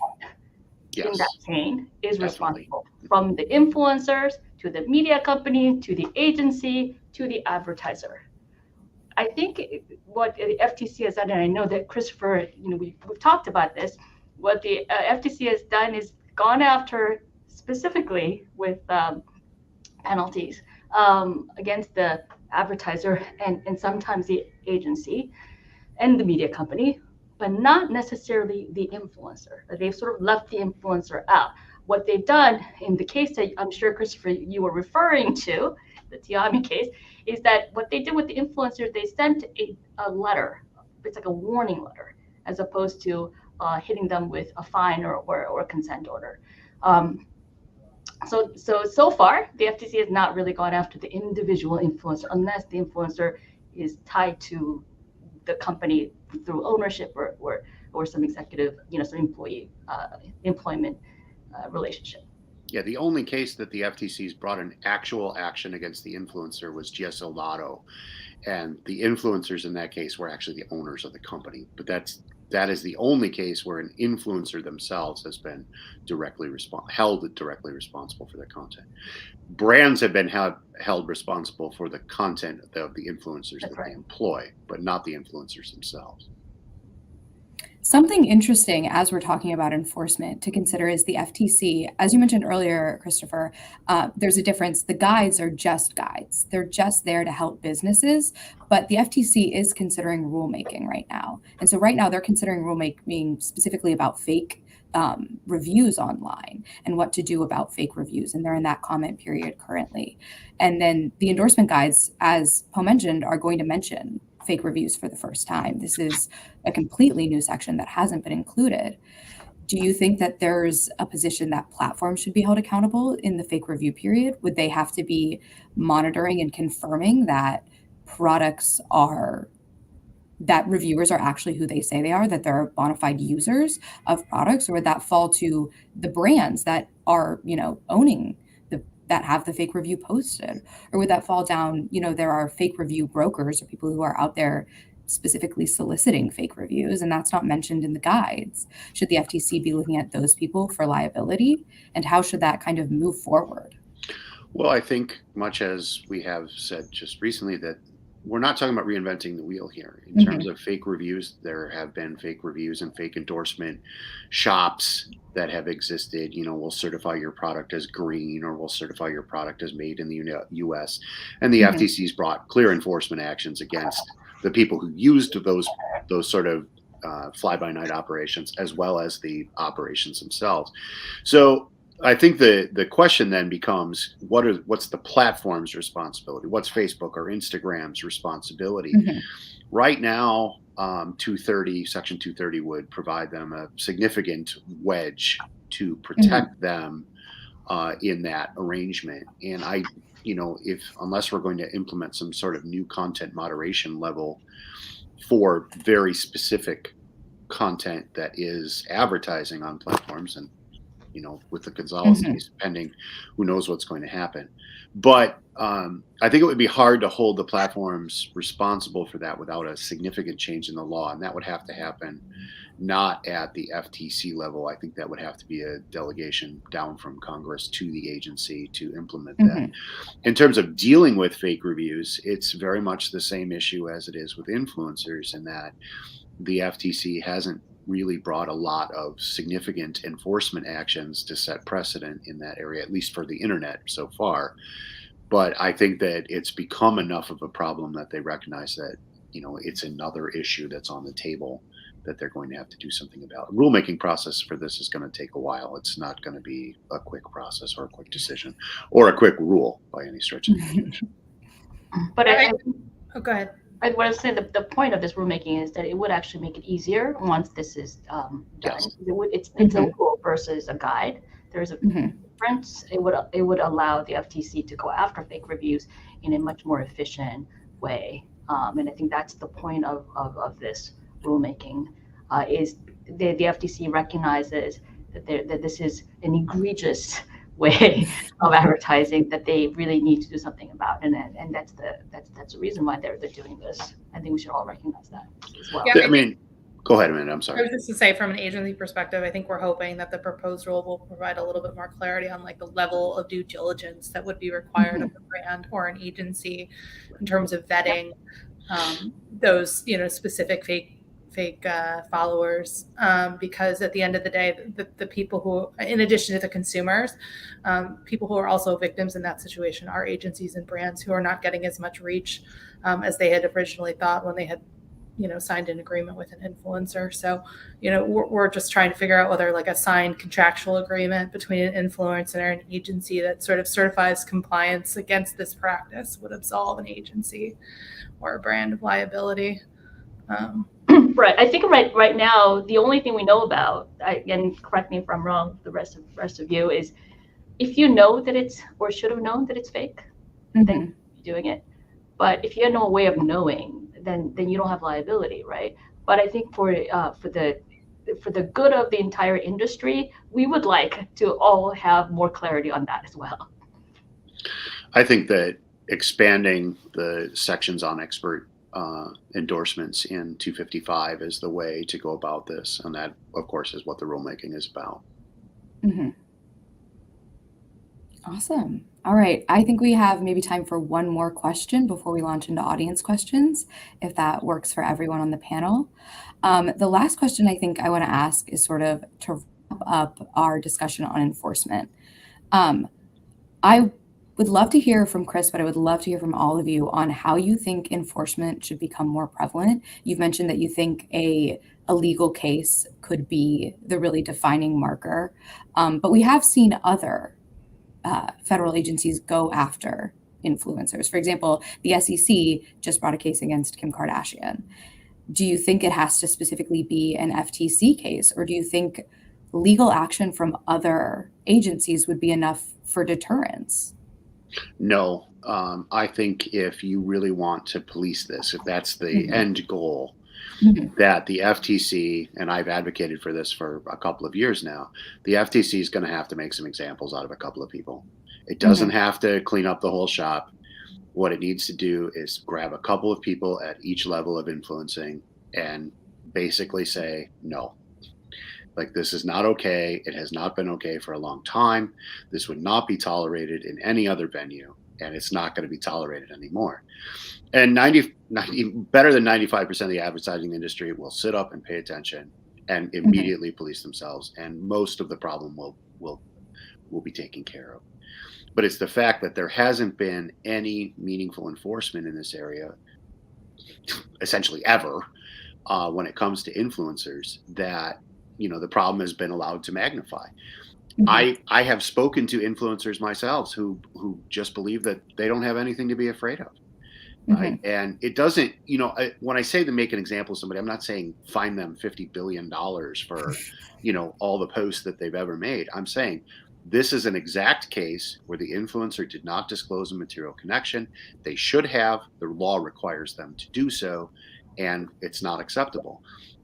in that chain is responsible, from the influencers to the media company to the agency to the advertiser. I think what the FTC has done, and I know that Christopher, we've talked about this, what the FTC has done is gone after specifically with penalties against the advertiser and sometimes the agency and the media company, but not necessarily the influencer. They've sort of left the influencer out. What they've done in the case that I'm sure, Christopher, you were referring to, the Tiami case, is that what they did with the influencer, they sent a letter. It's like a warning letter, as opposed to hitting them with a fine or a consent order. So far, the FTC has not really gone after the individual influencer unless the influencer is tied to the company through ownership or some executive, some employee employment relationship. Yeah, the only case that the FTC's brought an actual action against the influencer was GSL Lotto, and the influencers in that case were actually the owners of the company. But that is the only case where an influencer themselves has been held directly responsible for their content. Brands have been held responsible for the content of the influencers that they employ, but not the influencers themselves. Something interesting as we're talking about enforcement to consider is the FTC. As you mentioned earlier, Christopher, there's a difference. The guides are just guides. They're just there to help businesses, but the FTC is considering rulemaking right now. And so right now they're considering rulemaking specifically about fake reviews online and what to do about fake reviews. And they're in that comment period currently. And then the endorsement guides, as Poe mentioned, are going to mention fake reviews for the first time. This is a completely new section that hasn't been included. Do you think that there's a position that platforms should be held accountable in the fake review period? Would they have to be monitoring and confirming that that reviewers are actually who they say they are, that they're bona fide users of products, or would that fall to the brands that are, owning that have the fake review posted? Or would that fall down, there are fake review brokers or people who are out there specifically soliciting fake reviews, and that's not mentioned in the guides. Should the FTC be looking at those people for liability? And how should that kind of move forward? Well, I think much as we have said just recently that we're not talking about reinventing the wheel here. In terms of fake reviews, there have been fake reviews and fake endorsement shops that have existed. We'll certify your product as green, or we'll certify your product as made in the US. And the FTC's brought clear enforcement actions against the people who used those sort of fly-by-night operations, as well as the operations themselves. So I think the question then becomes, what's the platform's responsibility? What's Facebook or Instagram's responsibility? Right now, Section 230 would provide them a significant wedge to protect them in that arrangement. And unless we're going to implement some sort of new content moderation level for very specific content that is advertising on platforms, and with the Gonzalez case pending, who knows what's going to happen. But I think it would be hard to hold the platforms responsible for that without a significant change in the law. And that would have to happen not at the FTC level. I think that would have to be a delegation down from Congress to the agency to implement that. In terms of dealing with fake reviews, it's very much the same issue as it is with influencers, in that the FTC hasn't really brought a lot of significant enforcement actions to set precedent in that area, at least for the internet so far. But I think that it's become enough of a problem that they recognize that, it's another issue that's on the table that they're going to have to do something about. The rulemaking process for this is going to take a while. It's not going to be a quick process or a quick decision or a quick rule by any stretch of the imagination. But go ahead. What I was saying, the point of this rulemaking is that it would actually make it easier once this is done. Yes. It's a rule versus a guide. There's a difference. It would allow the FTC to go after fake reviews in a much more efficient way. And I think that's the point of this rulemaking, is the FTC recognizes that this is an egregious way of advertising that they really need to do something about, and that's the reason why they're doing this. I think we should all recognize that as well. Yeah, I mean, go ahead, Amanda. I'm sorry. I was just to say, from an agency perspective, I think we're hoping that the proposed rule will provide a little bit more clarity on the level of due diligence that would be required of a brand or an agency in terms of vetting those specific fake followers, because at the end of the day, the people who, in addition to the consumers, people who are also victims in that situation are agencies and brands who are not getting as much reach as they had originally thought when they had, signed an agreement with an influencer. So, we're just trying to figure out whether like a signed contractual agreement between an influencer and an agency that sort of certifies compliance against this practice would absolve an agency or a brand of liability. Right. I think right now, the only thing we know about, and correct me if I'm wrong, the rest of you, is if you know that it's, or should have known that it's fake, then you're doing it. But if you had no way of knowing, then you don't have liability, right? But I think for the good of the entire industry, we would like to all have more clarity on that as well. I think that expanding the sections on expert endorsements in 255 is the way to go about this, and that, of course, is what the rulemaking is about. Awesome. All right. I think we have maybe time for one more question before we launch into audience questions, if that works for everyone on the panel. The last question I think I want to ask is sort of to wrap up our discussion on enforcement. I would love to hear from Chris, but I would love to hear from all of you on how you think enforcement should become more prevalent. You've mentioned that you think a legal case could be the really defining marker, but we have seen other federal agencies go after influencers. For example, the SEC just brought a case against Kim Kardashian. Do you think it has to specifically be an FTC case, or do you think legal action from other agencies would be enough for deterrence? No, I think if you really want to police this, if that's the end goal, that the FTC, and I've advocated for this for a couple of years now, the FTC is going to have to make some examples out of a couple of people. It doesn't have to clean up the whole shop. What it needs to do is grab a couple of people at each level of influencing and basically say, no, like, this is not okay. It has not been okay for a long time. This would not be tolerated in any other venue, and it's not going to be tolerated anymore. And better than 95% of the advertising industry will sit up and pay attention and immediately police themselves, and most of the problem will be taken care of. But it's the fact that there hasn't been any meaningful enforcement in this area, essentially ever, when it comes to influencers, that the problem has been allowed to magnify. I have spoken to influencers myself who just believe that they don't have anything to be afraid of. Right. And it doesn't, when I say to make an example of somebody, I'm not saying fine them $50 billion for, all the posts that they've ever made. I'm saying this is an exact case where the influencer did not disclose a material connection. They should have. The law requires them to do so, and it's not acceptable.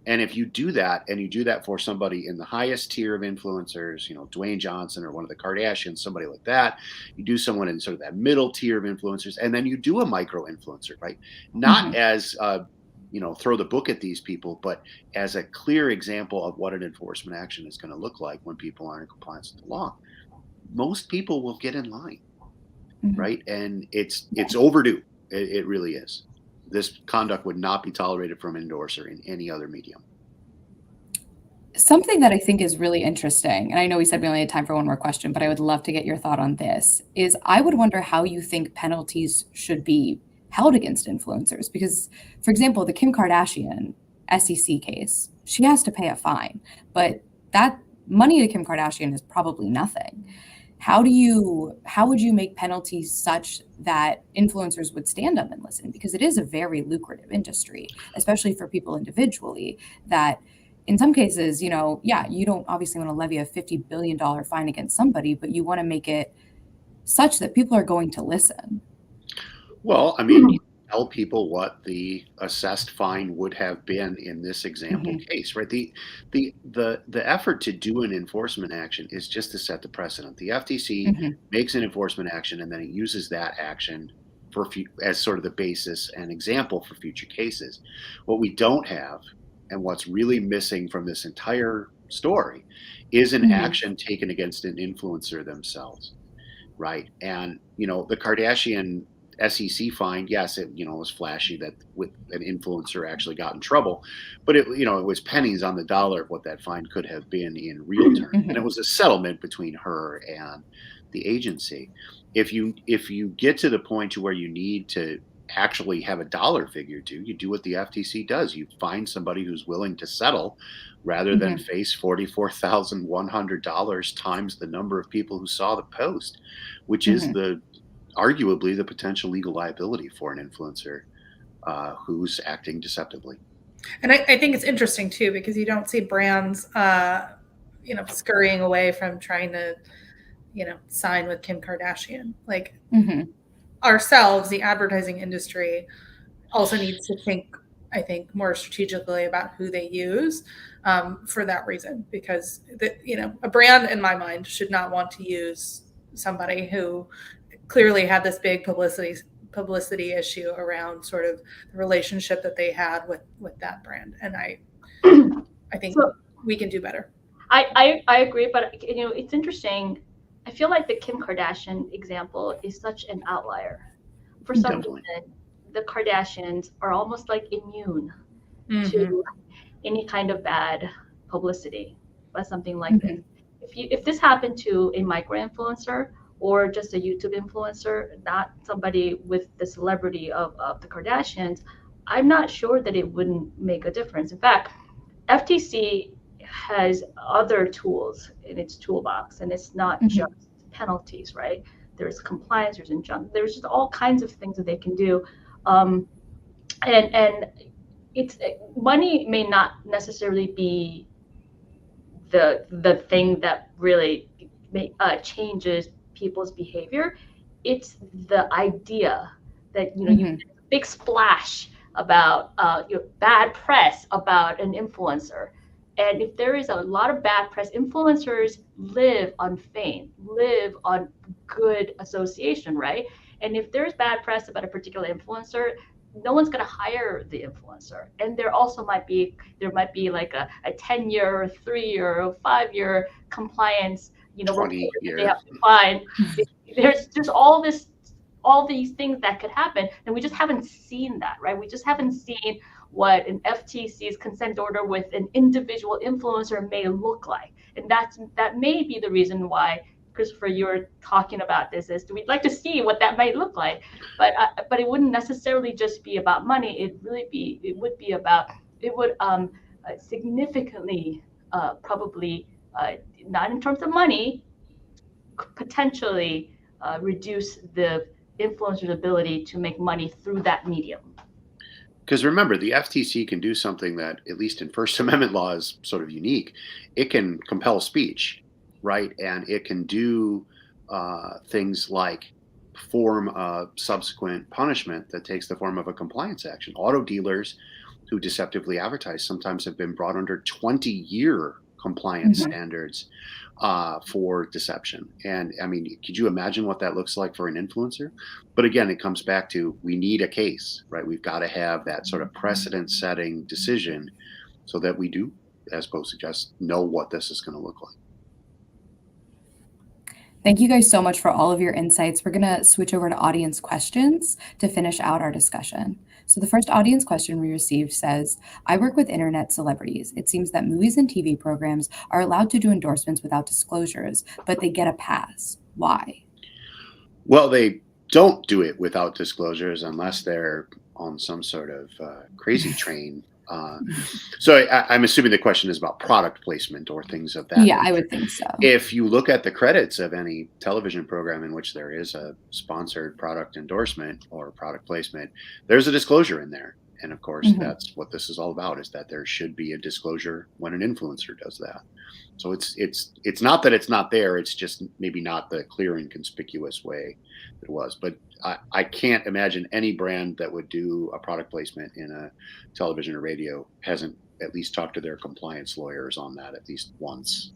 And if you do that, and you do that for somebody in the highest tier of influencers, Dwayne Johnson or one of the Kardashians, somebody like that, you do someone in sort of that middle tier of influencers, and then you do a micro influencer, right? Not as, throw the book at these people, but as a clear example of what an enforcement action is going to look like when people aren't in compliance with the law. Most people will get in line, right? And it's overdue. It really is. This conduct would not be tolerated from an endorser in any other medium. Something that I think is really interesting, and I know we said we only had time for one more question, but I would love to get your thought on this, is I would wonder how you think penalties should be held against influencers. Because, for example, the Kim Kardashian SEC case, she has to pay a fine, but that money to Kim Kardashian is probably nothing. How would you make penalties such that influencers would stand up and listen? Because it is a very lucrative industry, especially for people individually, that in some cases, you don't obviously want to levy a $50 billion fine against somebody, but you want to make it such that people are going to listen. Well, I mean, you tell people what the assessed fine would have been in this example case, right? The effort to do an enforcement action is just to set the precedent. The FTC makes an enforcement action, and then it uses that action as sort of the basis and example for future cases. What we don't have, and what's really missing from this entire story, is an action taken against an influencer themselves, right? And the Kardashian SEC fine, yes, it was flashy that with an influencer actually got in trouble, but it was pennies on the dollar of what that fine could have been in real terms, and it was a settlement between her and the agency. If you get to the point to where you need to actually have a dollar figure to, you do what the FTC does. You find somebody who's willing to settle rather than face $44,100 times the number of people who saw the post, which is arguably the potential legal liability for an influencer who's acting deceptively. And I think it's interesting too, because you don't see brands, scurrying away from trying to, sign with Kim Kardashian. Like ourselves, the advertising industry also needs to think, I think, more strategically about who they use for that reason, because a brand, in my mind, should not want to use somebody who clearly had this big publicity issue around sort of the relationship that they had with that brand. And I think we can do better. I agree, but it's interesting. I feel like the Kim Kardashian example is such an outlier. For some reason, the Kardashians are almost like immune to any kind of bad publicity by something like this. If this happened to a micro-influencer or just a YouTube influencer, not somebody with the celebrity of the Kardashians, I'm not sure that it wouldn't make a difference. In fact, FTC has other tools in its toolbox, and it's not just penalties, right? There's compliance, there's injunction, there's just all kinds of things that they can do. And it's money may not necessarily be the thing that really changes people's behavior. It's the idea that you get a big splash about bad press about an influencer. And if there is a lot of bad press, influencers live on fame, live on good association, right? And if there's bad press about a particular influencer, no one's going to hire the influencer. And there might be like a 10-year or 3-year or 5-year compliance, 20 years. They have to find. There's just all these things that could happen, and we just haven't seen that, right? We just haven't seen what an FTC's consent order with an individual influencer may look like. And that may be the reason why, Christopher, you're talking about this, is we'd like to see what that might look like. But it wouldn't necessarily just be about money. It would significantly, probably not in terms of money, potentially reduce the influencer's ability to make money through that medium. Because remember, the FTC can do something that, at least in First Amendment law, is sort of unique. It can compel speech, right? And it can do things like form a subsequent punishment that takes the form of a compliance action. Auto dealers who deceptively advertise sometimes have been brought under 20-year compliance standards for deception. And I mean, could you imagine what that looks like for an influencer? But again, it comes back to, we need a case, right? We've got to have that sort of precedent-setting decision so that we do, as Bo suggests, know what this is going to look like. Thank you guys so much for all of your insights. We're going to switch over to audience questions to finish out our discussion. So the first audience question we received says, I work with internet celebrities. It seems that movies and TV programs are allowed to do endorsements without disclosures, but they get a pass. Why? Well, they don't do it without disclosures unless they're on some sort of crazy train. So I'm assuming the question is about product placement or things of that nature. I would think so. If you look at the credits of any television program in which there is a sponsored product endorsement or product placement, there's a disclosure in there. And of course, that's what this is all about, is that there should be a disclosure when an influencer does that. So it's not that it's not there, it's just maybe not the clear and conspicuous way it was. But I can't imagine any brand that would do a product placement in a television or radio hasn't at least talked to their compliance lawyers on that at least once.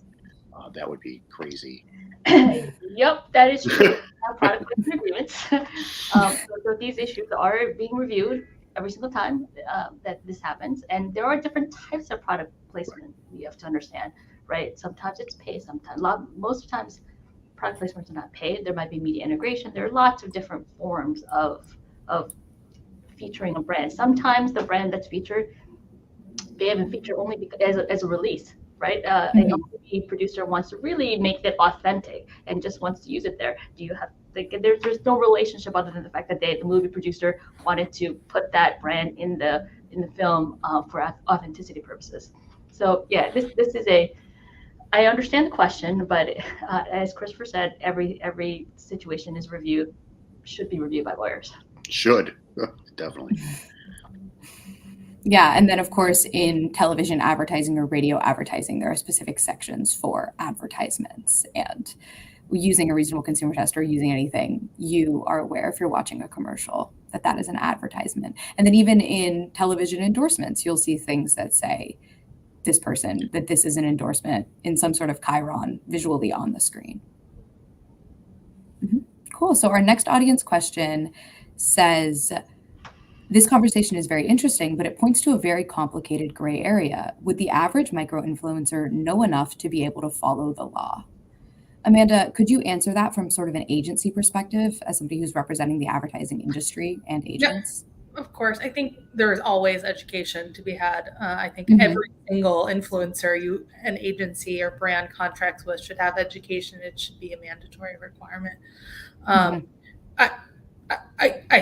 That would be crazy. Yep, that is true. Product placement agreements. So these issues are being reviewed every single time that this happens. And there are different types of product placement we have to understand, right? Sometimes it's paid, most times product placements are not paid. There might be media integration. There are lots of different forms of featuring a brand. Sometimes the brand that's featured, they haven't featured only as a release, right? A movie producer wants to really make it authentic and just wants to use it there. Do you have there's no relationship other than the fact that the movie producer wanted to put that brand in the film for authenticity purposes. So yeah, this is I understand the question, but as Christopher said, every situation should be reviewed by lawyers. Should, definitely. Yeah, and then of course in television advertising or radio advertising, there are specific sections for advertisements, and using a reasonable consumer test or using anything, you are aware if you're watching a commercial that is an advertisement. And then even in television endorsements, you'll see things that say that this is an endorsement in some sort of chyron visually on the screen. Cool. So our next audience question says, this conversation is very interesting, but it points to a very complicated gray area. Would the average micro-influencer know enough to be able to follow the law? Amanda, could you answer that from sort of an agency perspective as somebody who's representing the advertising industry and agents? Yeah, of course. I think there is always education to be had. I think every single influencer an agency or brand contracts with should have education. It should be a mandatory requirement. I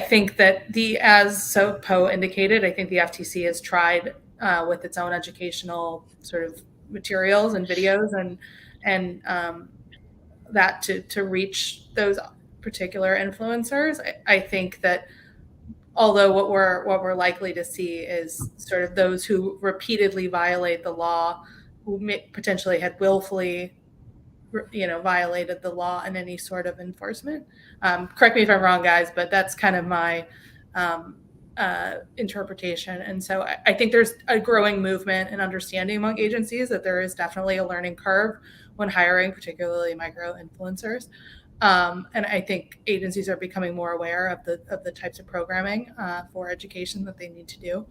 think that as Poe indicated, I think the FTC has tried with its own educational sort of materials and videos and that to reach those particular influencers. I think that although what we're likely to see is sort of those who repeatedly violate the law, who potentially had willfully violated the law in any sort of enforcement. Correct me if I'm wrong, guys, but that's kind of my interpretation. And so I think there's a growing movement and understanding among agencies that there is definitely a learning curve when hiring, particularly micro influencers. And I think agencies are becoming more aware of the types of programming for education that they need to do.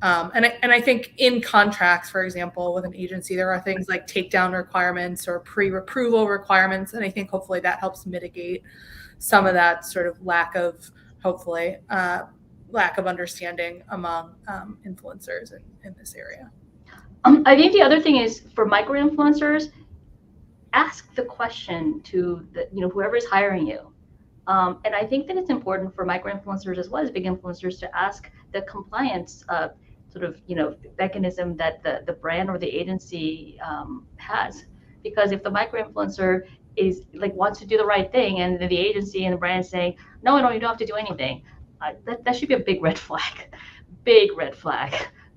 And I think in contracts, for example, with an agency, there are things like takedown requirements or pre-approval requirements. And I think hopefully that helps mitigate some of that sort of lack of understanding among influencers in this area. I think the other thing is for micro-influencers, ask the question to whoever is hiring you. And I think that it's important for micro-influencers as well as big influencers to ask the compliance mechanism that the brand or the agency has. Because if the micro-influencer is wants to do the right thing and the agency and the brand is saying, no, you don't have to do anything, that should be a big red flag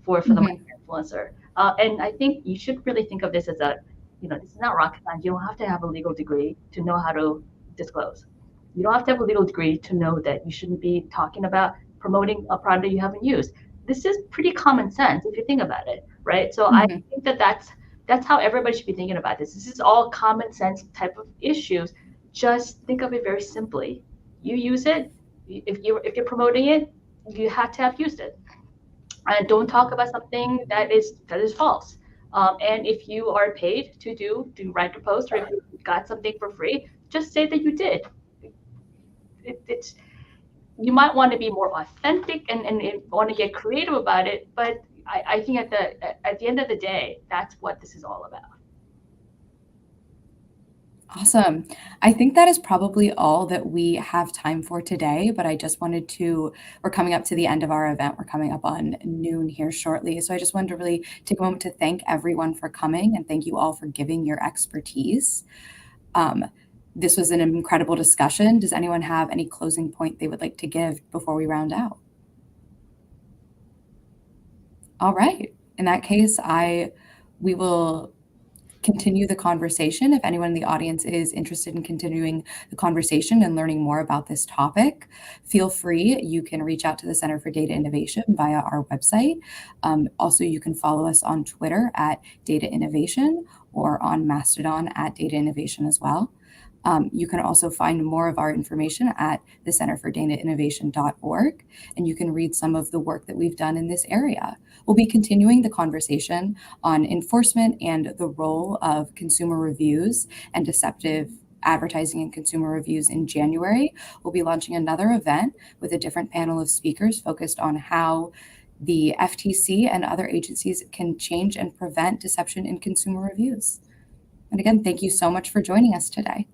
for the micro-influencer. And I think you should really think of this as this is not rocket science. You don't have to have a legal degree to know how to disclose. You don't have to have a legal degree to know that you shouldn't be talking about promoting a product you haven't used. This is pretty common sense if you think about it, right? So I think that's how everybody should be thinking about this. This is all common sense type of issues. Just think of it very simply. You use it. If you're promoting it, you have to have used it. And don't talk about something that is false. And if you are paid to write a post, or if you got something for free, just say that you did. You might want to be more authentic and want to get creative about it, but I think at the end of the day, that's what this is all about. Awesome. I think that is probably all that we have time for today, but I just wanted we're coming up to the end of our event. We're coming up on noon here shortly. So I just wanted to really take a moment to thank everyone for coming and thank you all for giving your expertise. This was an incredible discussion. Does anyone have any closing point they would like to give before we round out? All right. In that case, we will continue the conversation. If anyone in the audience is interested in continuing the conversation and learning more about this topic, feel free. You can reach out to the Center for Data Innovation via our website. Also, you can follow us on Twitter at DataInnovation or on Mastodon at DataInnovation as well. You can also find more of our information at the centerfordatainnovation.org, and you can read some of the work that we've done in this area. We'll be continuing the conversation on enforcement and the role of consumer reviews and deceptive advertising and consumer reviews in January, we'll be launching another event with a different panel of speakers focused on how the FTC and other agencies can change and prevent deception in consumer reviews. And again, thank you so much for joining us today.